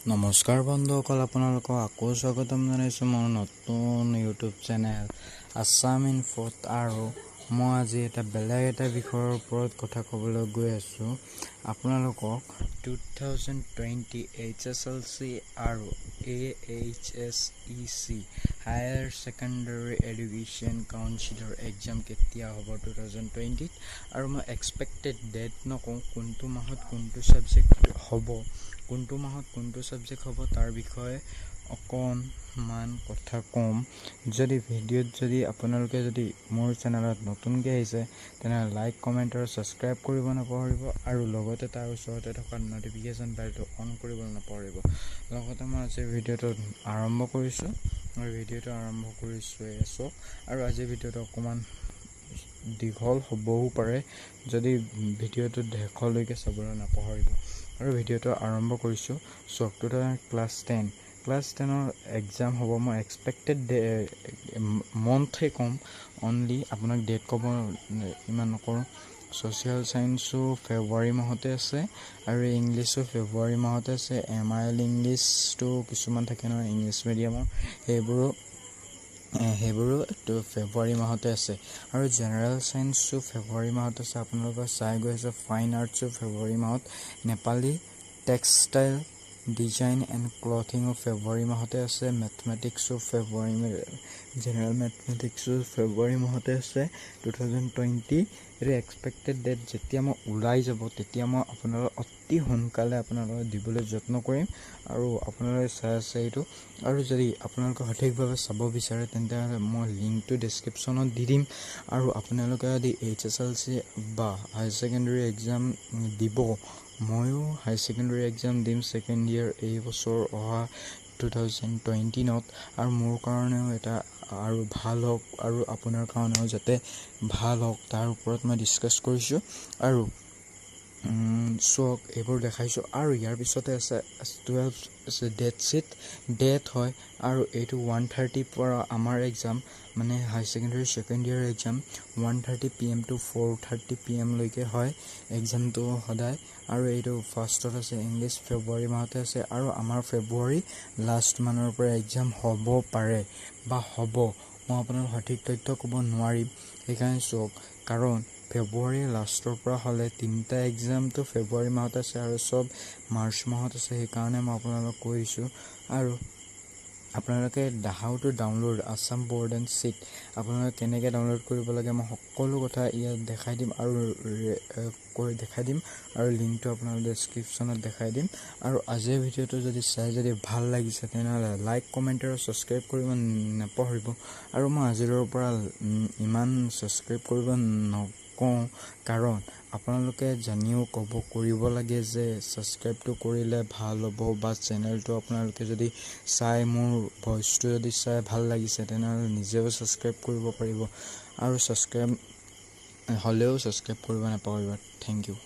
নমস্কাৰ বন্ধুসকল, আপোনালোকক আকৌ স্বাগতম জনাইছোঁ মোৰ নতুন ইউটিউব চেনেল আছাম ইনফোত। আৰু মই আজি এটা বেলেগ এটা বিষয়ৰ ওপৰত কথা ক'বলৈ গৈ আছোঁ। আপোনালোকক 2020 HSLC আৰু AHSEC হায়াৰ ছেকেণ্ডাৰী এডুকেশ্যন কাউন্সিলৰ এক্সাম কেতিয়া হ'ব 2020 আৰু মই এক্সপেক্টেড ডেট নকওঁ, কোনটো মাহত কোনটো ছাবজেক্ট হ'ব, কোনটো মাহত কোনটো ছাবজেক্ট হ'ব তাৰ বিষয়ে অকণমান কথা ক'ম। যদি ভিডিঅ'ত যদি আপোনালোকে যদি মোৰ চেনেলত নতুনকৈ আহিছে তেনেহ'লে লাইক, কমেণ্ট আৰু ছাবস্ক্ৰাইব কৰিব নাপাহৰিব, আৰু লগতে তাৰ ওচৰতে থকা ন'টিফিকেশ্যন বেলটো অন কৰিবলৈ নাপাহৰিব। লগতে মই আজিৰ ভিডিঅ'টো আৰম্ভ কৰিছোঁ আৰু আজিৰ ভিডিঅ'টো অকণমান দীঘল হ'বও পাৰে, যদি ভিডিঅ'টো শেষলৈকে চাবলৈ নাপাহৰিব। আৰু ভিডিঅ'টো আৰম্ভ কৰিছোঁ। চাওক, ক্লাছ 10ৰ এক্সাম হ'ব। মই এক্সপেক্টেড মন্থে ক'ম, অনলি আপোনাক ডেট ক'ব ইমান নকৰোঁ। ছ'চিয়েল ছায়েন্সো ফেব্ৰুৱাৰী মাহতে আছে আৰু ইংলিছো ফেব্ৰুৱাৰী মাহতে আছে। MIL ইংলিছটো কিছুমান থাকে নহয় ইংলিছ মিডিয়ামৰ, সেইবোৰো ফেব্ৰুৱাৰী মাহতে আছে। আৰু জেনেৰেল ছায়েন্সো ফেব্ৰুৱাৰী মাহত আছে। আপোনালোকে চাই গৈ আছে। ফাইন আৰ্টছো ফেব্ৰুৱাৰী মাহত, নেপালী, টেক্সটাইল, ডিজাইন এণ্ড ক্লথিঙো ফেব্ৰুৱাৰী মাহতে আছে। মেথমেটিক্সো জেনেৰেল মেথমেটিক্সো ফেব্ৰুৱাৰী মাহতে আছে 2020। এইটো এক্সপেক্টেড ডেট যেতিয়া মই ওলাই যাব তেতিয়া মই আপোনালোকক অতি সোনকালে আপোনালোকক দিবলৈ যত্ন কৰিম। আৰু আপোনালোকে চাই আছে এইটো, আৰু যদি আপোনালোকে সঠিকভাৱে চাব বিচাৰে তেন্তে মই লিংকটো ডেছক্ৰিপশ্যনত দি দিম। আৰু আপোনালোকে যদি HSLC বা হায়াৰ ছেকেণ্ডেৰী এক্সাম দিব, ময়ো হায়াৰ ছেকেণ্ডেৰী এক্সাম দিম ছেকেণ্ড ইয়েৰ এই বছৰ অহা 2020ত। আৰু মোৰ কাৰণেও এটা আৰু ভাল হওক আৰু আপোনাৰ কাৰণেও যাতে ভাল হওক তাৰ ওপৰত মই ডিছকাছ কৰিছোঁ। আৰু চাওক, এইবোৰ দেখাইছোঁ। আৰু ইয়াৰ পিছতে আছে 12 ডেট হয়, আৰু এইটো 1:30 পৰা আমাৰ এক্সাম মানে higher secondary second year exam 1:30 PM to 4:30 PM লৈকে হয় এক্সামটো সদায়। আৰু এইটো ফাৰ্ষ্টত আছে ইংলিছ, ফেব্ৰুৱাৰী মাহতে আছে। আৰু আমাৰ ফেব্ৰুৱাৰী লাষ্ট মানৰ পৰা এক্সাম হ'ব পাৰে বা হ'ব, মই আপোনালোকক সঠিক তথ্য ক'ব নোৱাৰিম। সেইকাৰণে চাওক, কাৰণ ফেব্ৰুৱাৰী লাষ্টৰ পৰা হ'লে 3টা এক্সামটো ফেব্ৰুৱাৰী মাহত আছে আৰু চব মাৰ্চ মাহত আছে। সেইকাৰণে মই আপোনালোকক কৈছোঁ। আৰু আপোনালোকে how to download Assam board and sheet আপোনালোকে কেনেকৈ ডাউনলোড কৰিব লাগে মই সকলো কথা ইয়াত দেখাই দিম, আৰু লিংকটো আপোনালোকে ডেছক্ৰিপশ্যনত দেখাই দিম। আৰু আজিৰ ভিডিঅ'টো যদি যদি ভাল লাগিছে তেনেহ'লে লাইক, কমেণ্ট আৰু ছাবস্ক্ৰাইব কৰিব নাপাহৰিব। আৰু মই আজিৰ পৰা ইমান ছাবস্ক্ৰাইব কৰিব নকওঁ, কাৰণ আপোনালোকে জানিও কৰিব লাগে যে ছাবস্ক্ৰাইবটো কৰিলে ভাল হ'ব, বা চেনেলটো আপোনালোকে যদি চাই, মোৰ ভইচটো যদি চাই ভাল লাগিছে তেনেহ'লে নিজেও ছাবস্ক্ৰাইব কৰিব পাৰিব। আৰু ছাবস্ক্ৰাইব হ'লেও ছাবস্ক্ৰাইব কৰিব নাপাহৰিব। Thank U.